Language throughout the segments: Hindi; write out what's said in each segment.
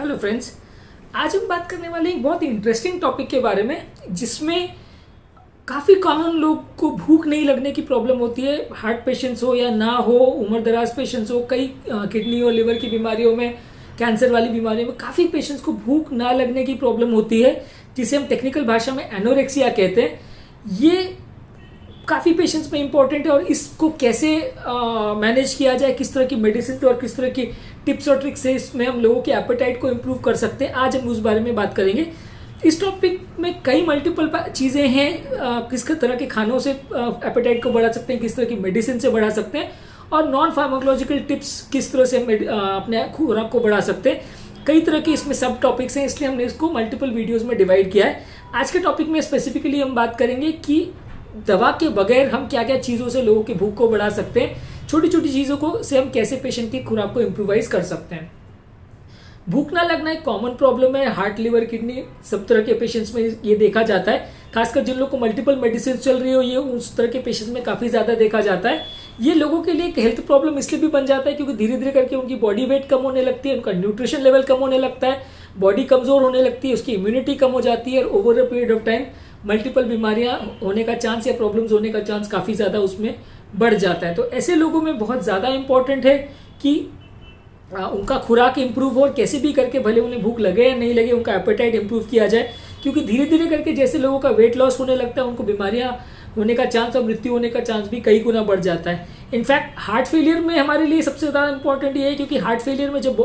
Hello friends. आज हम बात करने वाले एक बहुत इंटरेस्टिंग टॉपिक के बारे में जिसमें काफ़ी कॉमन लोग को भूख नहीं लगने की प्रॉब्लम होती है। हार्ट पेशेंट्स हो या ना हो, उम्र दराज पेशेंट्स हो, कई किडनी और लिवर की बीमारियों में, कैंसर वाली बीमारियों में काफ़ी पेशेंट्स को भूख ना लगने की प्रॉब्लम होती है, जिसे हम टेक्निकल भाषा में एनोरेक्सिया कहते हैं। ये काफ़ी पेशेंट्स में इंपॉर्टेंट है और इसको कैसे मैनेज किया जाए, किस तरह की मेडिसिन और किस तरह की टिप्स और ट्रिक्स से इसमें हम लोगों के एपेटाइट को इम्प्रूव कर सकते हैं, आज हम उस बारे में बात करेंगे। इस टॉपिक में कई मल्टीपल चीज़ें हैं, किस तरह के खानों से एपेटाइट को बढ़ा सकते हैं, किस तरह की मेडिसिन से बढ़ा सकते हैं, और नॉन फार्माकोलॉजिकल टिप्स किस तरह से अपने खुराक को बढ़ा सकते हैं। कई तरह के इसमें सब टॉपिक्स हैं, इसलिए हमने इसको मल्टीपल वीडियोज़ में डिवाइड किया है। आज के टॉपिक में स्पेसिफिकली हम बात करेंगे कि दवा के बगैर हम क्या क्या चीज़ों से लोगों की भूख को बढ़ा सकते हैं, छोटी छोटी चीज़ों को से हम कैसे पेशेंट की खुराक को इम्प्रूवाइज कर सकते हैं। भूख ना लगना एक कॉमन प्रॉब्लम है, हार्ट, लिवर, किडनी सब तरह के पेशेंट्स में ये देखा जाता है। खासकर जिन लोगों को मल्टीपल मेडिसिन चल रही हो, ये उस तरह के पेशेंट्स में काफ़ी ज़्यादा देखा जाता है। ये लोगों के लिए एक हेल्थ प्रॉब्लम इसलिए भी बन जाता है क्योंकि धीरे धीरे करके उनकी बॉडी वेट कम होने लगती है, उनका न्यूट्रिशन लेवल कम होने लगता है, बॉडी कमज़ोर होने लगती है, उसकी इम्यूनिटी कम हो जाती है और over a period of time multiple बीमारियां होने का चांस या प्रॉब्लम्स होने का चांस काफ़ी ज़्यादा उसमें बढ़ जाता है। तो ऐसे लोगों में बहुत ज़्यादा इंपॉर्टेंट है कि उनका खुराक इंप्रूव हो और कैसे भी करके, भले उन्हें भूख लगे या नहीं लगे, उनका एपेटाइट इंप्रूव किया जाए। क्योंकि धीरे धीरे करके जैसे लोगों का वेट लॉस होने लगता है, उनको बीमारियां होने का चांस और मृत्यु होने का चांस भी कई गुना बढ़ जाता है। इनफैक्ट हार्ट फेलियर में हमारे लिए सबसे ज़्यादा इंपॉर्टेंट ये है क्योंकि हार्ट फेलियर में जब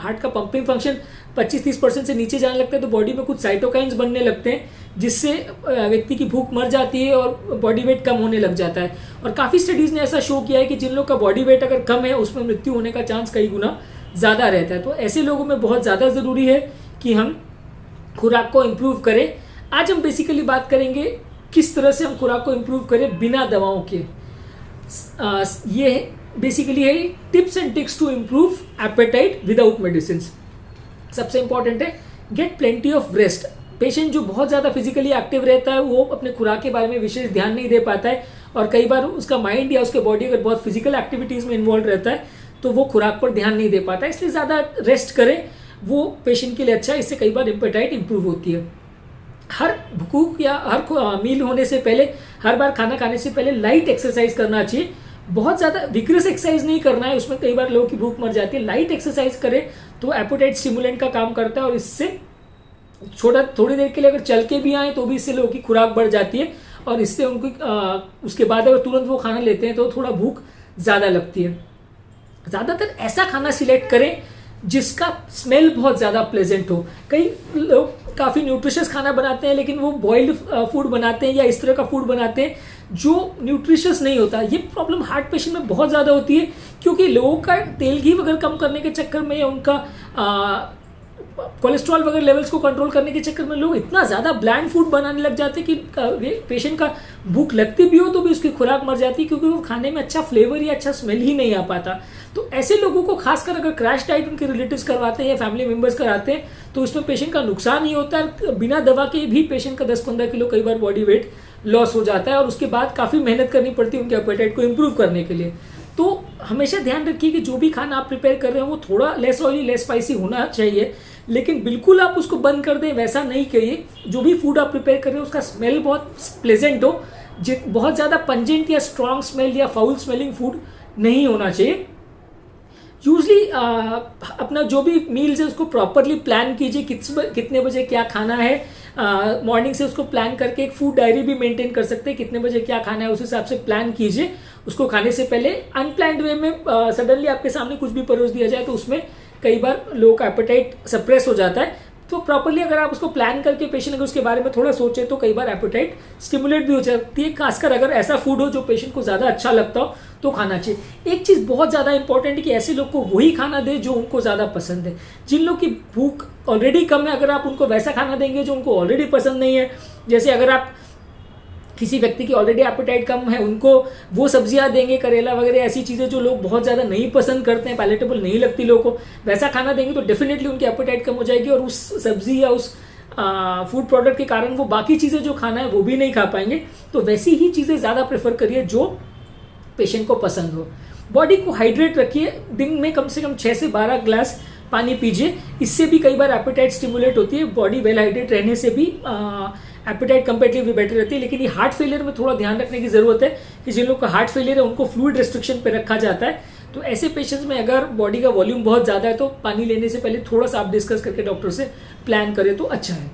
हार्ट का पंपिंग फंक्शन 25-30% से नीचे जाने लगता है तो बॉडी में कुछ साइटोकाइंस बनने लगते हैं, जिससे व्यक्ति की भूख मर जाती है और बॉडी वेट कम होने लग जाता है। और काफ़ी स्टडीज़ ने ऐसा शो किया है कि जिन लोगों का बॉडी वेट अगर कम है उसमें मृत्यु होने का चांस कई गुना ज़्यादा रहता है। तो ऐसे लोगों में बहुत ज़्यादा ज़रूरी है कि हम खुराक को इम्प्रूव करें। आज हम बेसिकली बात करेंगे किस तरह से हम खुराक को इम्प्रूव करें बिना दवाओं के। ये बेसिकली है tips and tricks to improve appetite without medicine. सबसे इंपॉर्टेंट है get plenty of rest. Patient जो बहुत ज़्यादा फिजिकली एक्टिव रहता है वो अपने खुराक के बारे में विशेष ध्यान नहीं दे पाता है और कई बार उसका माइंड या उसके बॉडी अगर बहुत फिजिकल एक्टिविटीज़ में इन्वॉल्व रहता है तो वो खुराक पर ध्यान नहीं दे पाता है। इसलिए ज़्यादा रेस्ट करें, वो पेशेंट के लिए अच्छा है। इससे कई बार एपेटाइट इंप्रूव होती है। हर भूख या हर मील होने से पहले, हर बार खाना खाने से पहले लाइट एक्सरसाइज करना चाहिए। बहुत ज़्यादा विग्रेस एक्सरसाइज नहीं करना है, उसमें कई बार लोगों की भूख मर जाती है। लाइट एक्सरसाइज करें तो एपेटाइट स्टिमुलेंट का काम करता है और इससे थोड़ी देर के लिए अगर चल के भी आए तो भी इससे लोगों की खुराक बढ़ जाती है और इससे उनको उसके बाद अगर तुरंत वो खाना लेते हैं तो थोड़ा भूख ज़्यादा लगती है। ज़्यादातर ऐसा खाना सिलेक्ट करें जिसका स्मेल बहुत ज़्यादा प्लेजेंट हो। कई लोग काफ़ी न्यूट्रिशियस खाना बनाते हैं लेकिन वो बॉइल्ड फूड बनाते हैं या इस तरह का फूड बनाते हैं जो न्यूट्रिशियस नहीं होता। ये प्रॉब्लम हार्ट पेशेंट में बहुत ज़्यादा होती है क्योंकि लोगों का तेल घी वगैरह कम करने के चक्कर में या उनका कोलेस्ट्रॉल वगैरह लेवल्स को कंट्रोल करने के चक्कर में लोग इतना ज़्यादा ब्लैंड फूड बनाने लग जाते हैं कि पेशेंट का भूख लगती भी हो तो भी उसकी खुराक मर जाती है क्योंकि वो खाने में अच्छा फ्लेवर या अच्छा स्मेल ही नहीं आ पाता। तो ऐसे लोगों को खासकर अगर क्रैश डाइट उनके रिलेटिव्स करवाते हैं या फैमिली मेम्बर्स कराते हैं तो उसमें पेशेंट का नुकसान ही होता है। बिना दवा के भी पेशेंट का 10-15 किलो कई बार बॉडी वेट लॉस हो जाता है और उसके बाद काफ़ी मेहनत करनी पड़ती है उनके एपेटाइट को इम्प्रूव करने के लिए। तो हमेशा ध्यान रखिए कि जो भी खाना आप प्रिपेयर कर रहे हो वो थोड़ा लेस ऑयली, लेस स्पाइसी होना चाहिए, लेकिन बिल्कुल आप उसको बंद कर दें वैसा नहीं करिए। जो भी फूड आप प्रिपेयर कर रहे हो उसका स्मेल बहुत प्लेजेंट हो, बहुत ज़्यादा पंजेंट या स्ट्रॉन्ग स्मेल या फाउल स्मेलिंग फूड नहीं होना चाहिए। यूजली अपना जो भी मील्स है उसको प्रॉपरली प्लान कीजिए, कितने बजे क्या खाना है। मॉर्निंग से उसको प्लान करके एक फूड डायरी भी मेंटेन कर सकते हैं, कितने बजे क्या खाना है उस हिसाब से प्लान कीजिए। उसको खाने से पहले अनप्लान्ड वे में सडनली आपके सामने कुछ भी परोस दिया जाए तो उसमें कई बार लोगों का एपेटाइट सप्रेस हो जाता है। तो प्रॉपरली अगर आप उसको प्लान करके पेशेंट अगर उसके बारे में थोड़ा सोचे तो कई बार एपेटाइट स्टिमुलेट भी हो जाती है। खासकर अगर ऐसा फूड हो जो पेशेंट को ज़्यादा अच्छा लगता हो तो खाना चाहिए। एक चीज़ बहुत ज़्यादा इंपॉर्टेंट है कि ऐसे लोग को वही खाना दे जो उनको ज़्यादा पसंद है। जिन लोग की भूख ऑलरेडी कम है अगर आप उनको वैसा खाना देंगे जो उनको ऑलरेडी पसंद नहीं है, जैसे अगर आप किसी व्यक्ति की ऑलरेडी एपेटाइट कम है उनको वो सब्जियां देंगे, करेला वगैरह ऐसी चीज़ें जो लोग बहुत ज़्यादा नहीं पसंद करते हैं, पैलेटेबल नहीं लगती लोगों को, वैसा खाना देंगे तो डेफिनेटली उनकी एपेटाइट कम हो जाएगी और उस सब्जी या उस फूड प्रोडक्ट के कारण वो बाकी चीज़ें जो खाना है वो भी नहीं खा पाएंगे। तो वैसी ही चीज़ें ज़्यादा प्रेफर करिए जो पेशेंट को पसंद हो। बॉडी को हाइड्रेट रखिए, दिन में कम से कम 6 से 12 ग्लास पानी पीजिए। इससे भी कई बार एपेटाइट स्टिमुलेट होती है, बॉडी वेल हाइड्रेट रहने से भी एपेटाइट कंपेरेटिवली बेटर रहती है। लेकिन ये हार्ट फेलियर में थोड़ा ध्यान रखने की ज़रूरत है कि जिन लोग का हार्ट फेलियर है उनको फ्लूइड रिस्ट्रिक्शन पे रखा जाता है। तो ऐसे पेशेंट्स में अगर बॉडी का वॉल्यूम बहुत ज़्यादा है तो पानी लेने से पहले थोड़ा सा आप डिस्कस करके डॉक्टर से प्लान करें तो अच्छा है।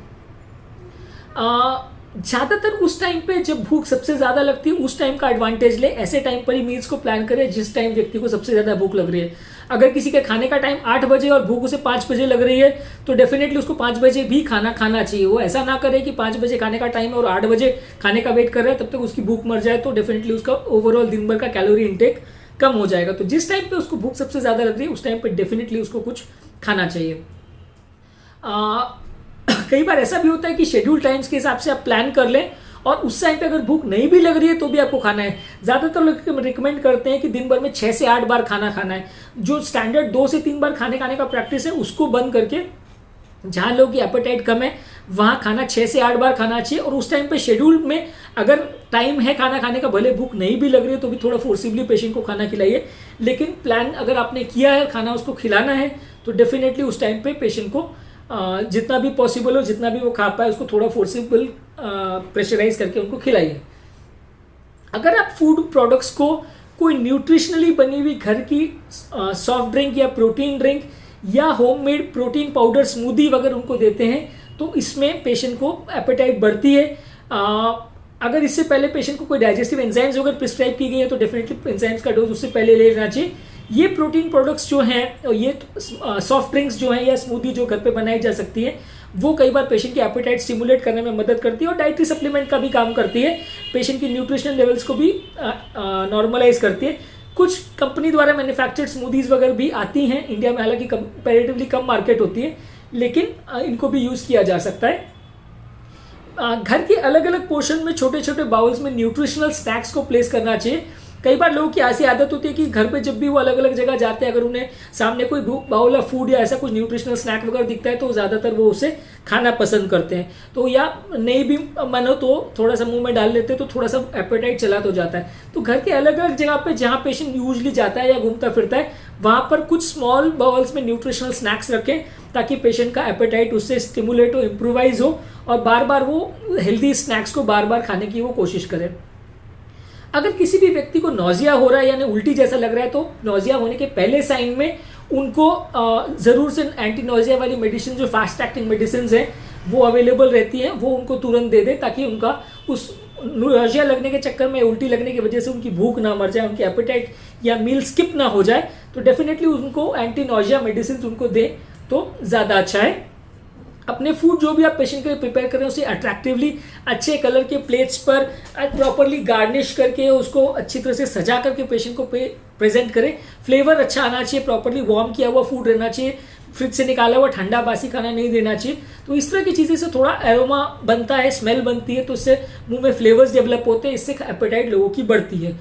ज़्यादातर उस टाइम पे जब भूख सबसे ज़्यादा लगती है उस टाइम का एडवांटेज ले, ऐसे टाइम पर ही मील्स को प्लान करें जिस टाइम व्यक्ति को सबसे ज़्यादा भूख लग रही है। अगर किसी के खाने का टाइम 8 बजे और भूख उसे 5 बजे लग रही है तो डेफिनेटली उसको 5 बजे भी खाना खाना चाहिए। वो ऐसा ना करे कि 5 बजे खाने का टाइम है और 8 बजे खाने का वेट कर रहा है तब तक उसकी भूख मर जाए, तो डेफिनेटली उसका ओवरऑल दिन भर का कैलोरी इंटेक कम हो जाएगा। तो जिस टाइम पे उसको भूख सबसे ज़्यादा लग रही है उस टाइम पे डेफिनेटली उसको कुछ खाना चाहिए। कई बार ऐसा भी होता है कि शेड्यूल टाइम्स के हिसाब से आप प्लान कर लें और उस टाइम पे अगर भूख नहीं भी लग रही है तो भी आपको खाना है। ज़्यादातर लोग रिकमेंड करते हैं कि दिन भर में 6 से 8 बार खाना खाना है। जो स्टैंडर्ड 2 से 3 बार खाने का प्रैक्टिस है उसको बंद करके जहाँ लोगों की एपेटाइट कम है वहाँ खाना 6 से 8 बार खाना चाहिए। और उस टाइम पे शेड्यूल में अगर टाइम है खाना खाने का, भले भूख नहीं भी लग रही है तो भी थोड़ा फोर्सिबली पेशेंट को खाना खिलाइए। लेकिन प्लान अगर आपने किया है खाना उसको खिलाना है तो डेफिनेटली उस टाइम पे पेशेंट को जितना भी पॉसिबल हो, जितना भी वो खा पाए उसको थोड़ा फोर्सिबल प्रेशराइज करके उनको खिलाइए। अगर आप फूड प्रोडक्ट्स को कोई न्यूट्रिशनली बनी हुई घर की सॉफ्ट ड्रिंक या प्रोटीन ड्रिंक या होममेड प्रोटीन पाउडर स्मूदी वगैरह उनको देते हैं तो इसमें पेशेंट को एपेटाइट बढ़ती है। अगर इससे पहले पेशेंट को कोई डाइजेस्टिव एंजाइम्स वगैरह प्रिस्क्राइब की गई है तो डेफिनेटली एंजाइम्स का डोज उससे पहले ले लेना चाहिए। ये प्रोटीन प्रोडक्ट्स जो हैं, ये सॉफ्ट ड्रिंक्स जो हैं या स्मूदी जो घर पे बनाई जा सकती है वो कई बार पेशेंट की एपेटाइट स्टिमुलेट करने में मदद करती है और डाइटरी सप्लीमेंट का भी काम करती है। पेशेंट की न्यूट्रिशनल लेवल्स को भी नॉर्मलाइज करती है। कुछ कंपनी द्वारा मैन्युफैक्चर्ड स्मूदीज वगैरह भी आती हैं इंडिया में, हालांकि कंपैरेटिवली कम मार्केट होती है, लेकिन इनको भी यूज़ किया जा सकता है। घर के अलग अलग पोर्शन में छोटे छोटे बाउल्स में न्यूट्रिशनल स्नैक्स को प्लेस करना चाहिए। कई बार लोगों की ऐसी आदत होती है कि घर पे जब भी वो अलग अलग जगह जाते हैं अगर उन्हें सामने कोई बाउल या फूड या ऐसा कुछ न्यूट्रिशनल स्नैक वगैरह दिखता है तो ज़्यादातर वो उसे खाना पसंद करते हैं। तो या नहीं भी मन हो तो थोड़ा सा मुंह में डाल लेते हैं तो थोड़ा सा एपेटाइट चला तो जाता है। तो घर के अलग अलग जगह पे जहाँ पेशेंट यूजली जाता है या घूमता फिरता है वहाँ पर कुछ स्मॉल बाउल्स में न्यूट्रिशनल स्नैक्स रखें ताकि पेशेंट का एपेटाइट उससे स्टिमुलेट हो, इम्प्रूवाइज हो और बार बार वो हेल्दी स्नैक्स को बार बार खाने की वो कोशिश करें। अगर किसी भी व्यक्ति को नोजिया हो रहा है यानी उल्टी जैसा लग रहा है तो नोजिया होने के पहले साइन में उनको ज़रूर से एंटी नोजिया वाली मेडिसिन जो फास्ट एक्टिंग मेडिसिन हैं वो अवेलेबल रहती हैं, वो उनको तुरंत दे दे ताकि उनका उस नोजिया लगने के चक्कर में उल्टी लगने की वजह से उनकी भूख ना मर जाए, उनकी एपेटाइट या मील स्किप ना हो जाए। तो डेफिनेटली उनको एंटी नोजिया मेडिसिन उनको दे तो ज़्यादा अच्छा है। अपने फूड जो भी आप पेशेंट के लिए प्रिपेयर करें उसे अट्रैक्टिवली अच्छे कलर के प्लेट्स पर प्रॉपरली गार्निश करके उसको अच्छी तरह से सजा करके पेशेंट को प्रेजेंट करें। फ्लेवर अच्छा आना चाहिए, प्रॉपरली वार्म किया हुआ फूड रहना चाहिए, फ्रिज से निकाला हुआ ठंडा बासी खाना नहीं देना चाहिए। तो इस तरह की चीज़ें से थोड़ा एरोमा बनता है, स्मेल बनती है, तो इससे मुंह में फ्लेवर्स डेवलप होते हैं, इससे एपेटाइट लोगों की बढ़ती है।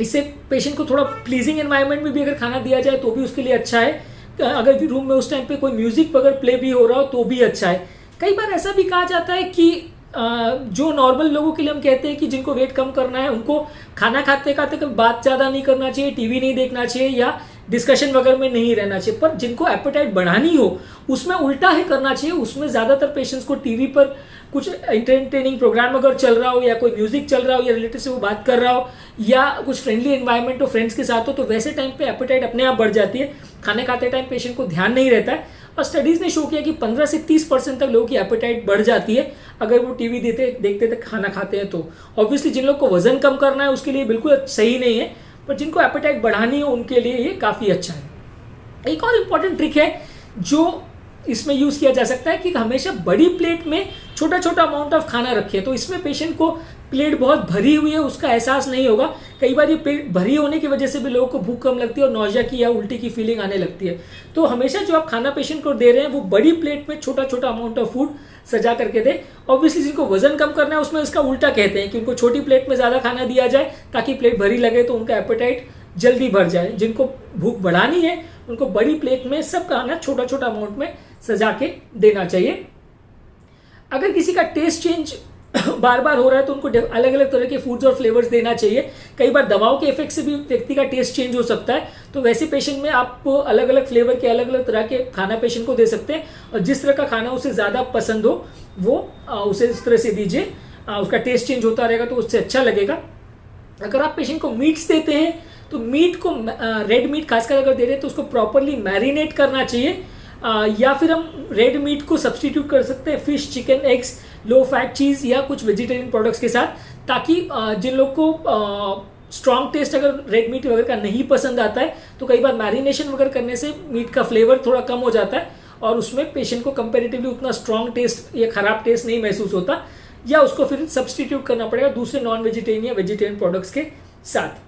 इससे पेशेंट को थोड़ा प्लीजिंग एनवायरनमेंट में भी अगर खाना दिया जाए तो भी उसके लिए अच्छा है। अगर रूम में उस टाइम पे कोई म्यूजिक वगैरह प्ले भी हो रहा हो तो भी अच्छा है। कई बार ऐसा भी कहा जाता है कि जो नॉर्मल लोगों के लिए हम कहते हैं कि जिनको वेट कम करना है उनको खाना खाते खाते कभी बात ज़्यादा नहीं करना चाहिए, टीवी नहीं देखना चाहिए या डिस्कशन वगैरह में नहीं रहना चाहिए। पर जिनको एपेटाइट बढ़ानी हो उसमें उल्टा ही करना चाहिए। उसमें ज़्यादातर पेशेंट्स को टीवी पर कुछ एंटरटेनिंग प्रोग्राम अगर चल रहा हो या कोई म्यूजिक चल रहा हो या रिलेटिव से वो बात कर रहा हो या कुछ फ्रेंडली एनवायरनमेंट हो फ्रेंड्स के साथ हो तो वैसे टाइम पे एपेटाइट अपने आप बढ़ जाती है। खाने खाते टाइम पेशेंट को ध्यान नहीं रहता है और स्टडीज़ ने शो किया कि 15 से 30% तक लोगों की एपेटाइट बढ़ जाती है अगर वो टीवी देखते तक खाना खाते हैं। तो ऑब्वियसली जिन लोग को वजन कम करना है उसके लिए बिल्कुल सही नहीं है, पर जिनको एपेटाइट बढ़ानी हो उनके लिए ये काफ़ी अच्छा है। एक और इम्पॉर्टेंट ट्रिक है जो इसमें यूज़ किया जा सकता है कि हमेशा बड़ी प्लेट में छोटा छोटा अमाउंट ऑफ खाना रखें। तो इसमें पेशेंट को प्लेट बहुत भरी हुई है उसका एहसास नहीं होगा। कई बार ये प्लेट भरी होने की वजह से भी लोगों को भूख कम लगती है और नौजिया की या उल्टी की फीलिंग आने लगती है। तो हमेशा जो आप खाना पेशेंट को दे रहे हैं वो बड़ी प्लेट में छोटा छोटा अमाउंट ऑफ फूड सजा करके दें। ऑब्वियसली जिनको वजन कम करना है उसमें इसका उल्टा कहते हैं कि उनको छोटी प्लेट में ज़्यादा खाना दिया जाए ताकि प्लेट भरी लगे तो उनका एपेटाइट जल्दी भर जाए। जिनको भूख बढ़ानी है उनको बड़ी प्लेट में सब खाना छोटा छोटा अमाउंट में सजा के देना चाहिए। अगर किसी का टेस्ट चेंज बार बार हो रहा है तो उनको अलग अलग तरह के फूड्स और फ्लेवर्स देना चाहिए। कई बार दवाओं के इफेक्ट से भी व्यक्ति का टेस्ट चेंज हो सकता है, तो वैसे पेशेंट में आप अलग अलग फ्लेवर के अलग अलग तरह के खाना पेशेंट को दे सकते हैं, और जिस तरह का खाना उसे ज़्यादा पसंद हो वो उसे इस तरह से दीजिए। उसका टेस्ट चेंज होता रहेगा तो उससे अच्छा लगेगा। अगर आप पेशेंट को मीट्स देते हैं तो मीट को रेड मीट खासकर अगर दे रहे हैं तो उसको प्रॉपरली मैरिनेट करना चाहिए, या फिर हम रेड मीट को सब्सटीट्यूट कर सकते हैं fish, chicken, eggs, low fat cheese या कुछ वेजिटेरियन प्रोडक्ट्स के साथ, ताकि जिन लोग को स्ट्रॉन्ग टेस्ट अगर रेड मीट वगैरह का नहीं पसंद आता है तो कई बार मैरिनेशन वगैरह करने से मीट का फ्लेवर थोड़ा कम हो जाता है और उसमें पेशेंट को कंपेरेटिवली उतना स्ट्रॉन्ग टेस्ट या खराब टेस्ट नहीं महसूस होता, या उसको फिर सब्सटीट्यूट करना पड़ेगा दूसरे नॉन वेजिटेरियन या वेजिटेरियन प्रोडक्ट्स के साथ।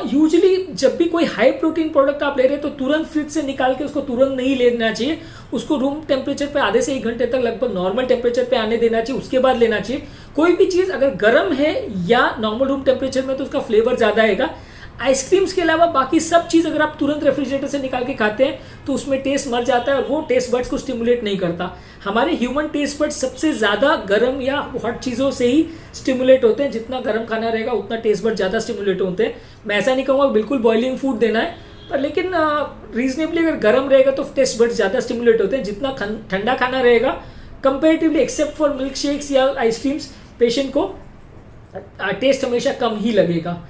यूजुअली जब भी कोई हाई प्रोटीन प्रोडक्ट आप ले रहे हैं तो तुरंत फ्रिज से निकाल के उसको तुरंत नहीं लेना चाहिए, उसको रूम टेम्परेचर पे आधे से 1 घंटे तक लगभग नॉर्मल टेम्परेचर पे आने देना चाहिए, उसके बाद लेना चाहिए। कोई भी चीज़ अगर गर्म है या नॉर्मल रूम टेम्परेचर में तो उसका फ्लेवर ज़्यादा आएगा। आइसक्रीम्स के अलावा बाकी सब चीज़ अगर आप तुरंत रेफ्रिजरेटर से निकाल के खाते हैं तो उसमें टेस्ट मर जाता है और वो टेस्ट बड्स को स्टिमुलेट नहीं करता। हमारे ह्यूमन टेस्ट बड्स सबसे ज़्यादा गर्म या हॉट चीज़ों से ही स्टिमुलेट होते हैं, जितना गर्म खाना रहेगा उतना टेस्ट बड ज़्यादा स्टिमुलेट होते हैं। मैं ऐसा नहीं कहूँगा बिल्कुल बॉइलिंग फूड देना है, पर लेकिन रीजनेबली अगर गर्म रहेगा तो टेस्ट बड्स ज़्यादा स्टिमुलेट होते हैं। जितना ठंडा खाना रहेगा comparatively except for milk shakes या आइसक्रीम्स पेशेंट को टेस्ट हमेशा कम ही लगेगा।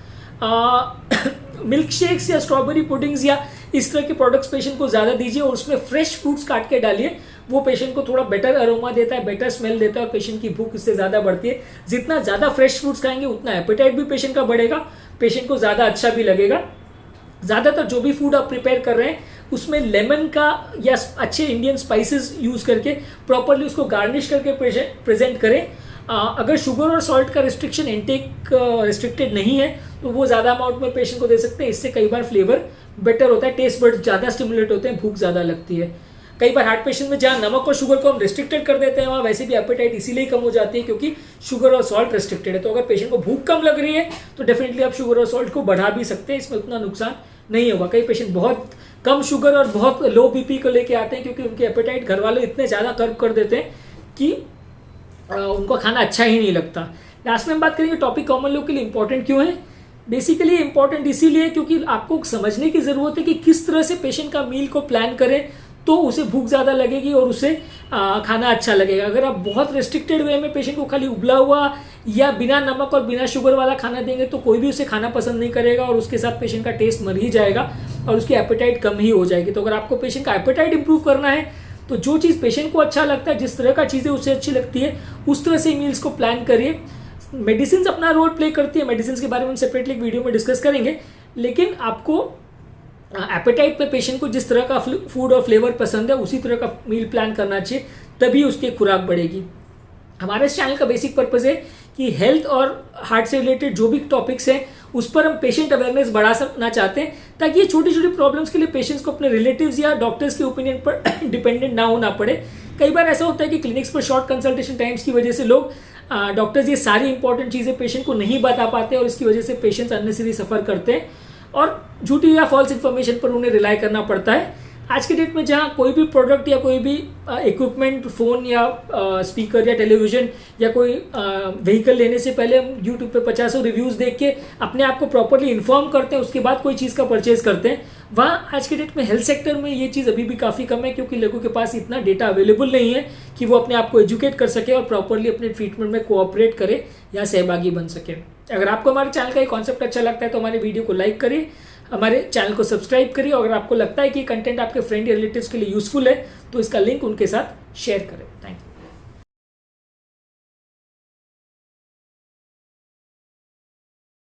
मिल्क शेक्स या स्ट्रॉबेरी पुडिंग्स या इस तरह के प्रोडक्ट्स पेशेंट को ज़्यादा दीजिए और उसमें फ्रेश फ्रूट्स काट के डालिए, वो पेशेंट को थोड़ा बेटर अरोमा देता है, बेटर स्मेल देता है और पेशेंट की भूख इससे ज़्यादा बढ़ती है। जितना ज़्यादा फ्रेश फ्रूट्स खाएंगे उतना एपेटाइट भी पेशेंट का बढ़ेगा, पेशेंट को ज़्यादा अच्छा भी लगेगा। ज़्यादातर जो भी फूड आप प्रिपेयर कर रहे हैं उसमें लेमन का या अच्छे इंडियन स्पाइसेस यूज़ करके प्रॉपरली उसको गार्निश करके प्रेजेंट करें। अगर शुगर और सॉल्ट का रिस्ट्रिक्शन इनटेक रिस्ट्रिक्टेड नहीं है तो वो ज़्यादा अमाउंट में पेशेंट को दे सकते हैं, इससे कई बार फ्लेवर बेटर होता है, टेस्ट बड ज़्यादा स्टिमुलेट होते हैं, भूख ज़्यादा लगती है। कई बार हार्ट पेशेंट में जहाँ नमक और शुगर को हम रिस्ट्रिक्टेड कर देते हैं वहाँ वैसे भी एपेटाइट इसीलिए कम हो जाती है क्योंकि शुगर और सॉल्ट रिस्ट्रिक्टेड है। तो अगर पेशेंट को भूख कम लग रही है तो डेफिनेटली आप शुगर और सॉल्ट को बढ़ा भी सकते हैं, इसमें उतना नुकसान नहीं होगा। कई पेशेंट बहुत कम शुगर और बहुत लो बीपी को लेके आते हैं क्योंकि उनके एपेटाइट घर वाले इतने ज़्यादा कर्व कर देते हैं कि उनको खाना अच्छा ही नहीं लगता। लास्ट में हम बात करेंगे टॉपिक कॉमन लोग के लिए इंपॉर्टेंट क्यों है। बेसिकली इंपॉर्टेंट इसीलिए क्योंकि आपको समझने की ज़रूरत है कि किस तरह से पेशेंट का मील को प्लान करें तो उसे भूख ज़्यादा लगेगी और उसे खाना अच्छा लगेगा। अगर आप बहुत रेस्ट्रिक्टेड वे में पेशेंट को खाली उबला हुआ या बिना नमक और बिना शुगर वाला खाना देंगे तो कोई भी उसे खाना पसंद नहीं करेगा और उसके साथ पेशेंट का टेस्ट मर ही जाएगा और उसकी एपेटाइट कम ही हो जाएगी। तो अगर आपको पेशेंट का एपेटाइट इंप्रूव करना है तो जो चीज़ पेशेंट को अच्छा लगता है, जिस तरह का चीज़ें उसे अच्छी लगती है उस तरह से मील्स को प्लान करिए। मेडिसिन अपना रोल प्ले करती है, मेडिसिन के बारे में हम सेपरेटली एक वीडियो में डिस्कस करेंगे, लेकिन आपको एपेटाइट पे पेशेंट को जिस तरह का फूड और फ्लेवर पसंद है उसी तरह का मील प्लान करना चाहिए, तभी उसकी खुराक बढ़ेगी। हमारे इस चैनल का बेसिक पर्पस है कि हेल्थ और हार्ट से रिलेटेड जो भी टॉपिक्स हैं उस पर हम पेशेंट अवेयरनेस बढ़ा सकना चाहते हैं ताकि ये छोटी छोटी प्रॉब्लम्स के लिए पेशेंट्स को अपने रिलेटिव्स या डॉक्टर्स के ओपिनियन पर डिपेंडेंट ना होना पड़े। कई बार ऐसा होता है कि क्लिनिक्स पर शॉर्ट कंसल्टेशन टाइम्स की वजह से लोग डॉक्टर्स ये सारी इंपॉर्टेंट चीज़ें पेशेंट को नहीं बता पाते और इसकी वजह से पेशेंट्स अननेसेसरी सफ़र करते हैं और झूठी या फॉल्स इन्फॉर्मेशन पर उन्हें रिलाई करना पड़ता है। आज के डेट में जहाँ कोई भी प्रोडक्ट या कोई भी इक्विपमेंट, फ़ोन या स्पीकर या टेलीविज़न या कोई व्हीकल लेने से पहले हम यूट्यूब पे 50 रिव्यूज़ देख के अपने आप को प्रॉपरली इन्फॉर्म करते हैं, उसके बाद कोई चीज़ का परचेज करते हैं। वहाँ आज के डेट में हेल्थ सेक्टर में ये चीज़ अभी भी काफ़ी कम है क्योंकि लोगों के पास इतना डेटा अवेलेबल नहीं है कि वो अपने आप को एजुकेट कर सके और प्रॉपरली अपने ट्रीटमेंट में कोऑपरेट करे या सहभागी बन सके। अगर आपको हमारे चैनल का ये कॉन्सेप्ट अच्छा लगता है तो हमारे वीडियो को लाइक करिए, हमारे चैनल को सब्सक्राइब करिए और अगर आपको लगता है कि कंटेंट आपके फ्रेंड या रिलेटिव्स के लिए यूजफुल है तो इसका लिंक उनके साथ शेयर करें। Thank you.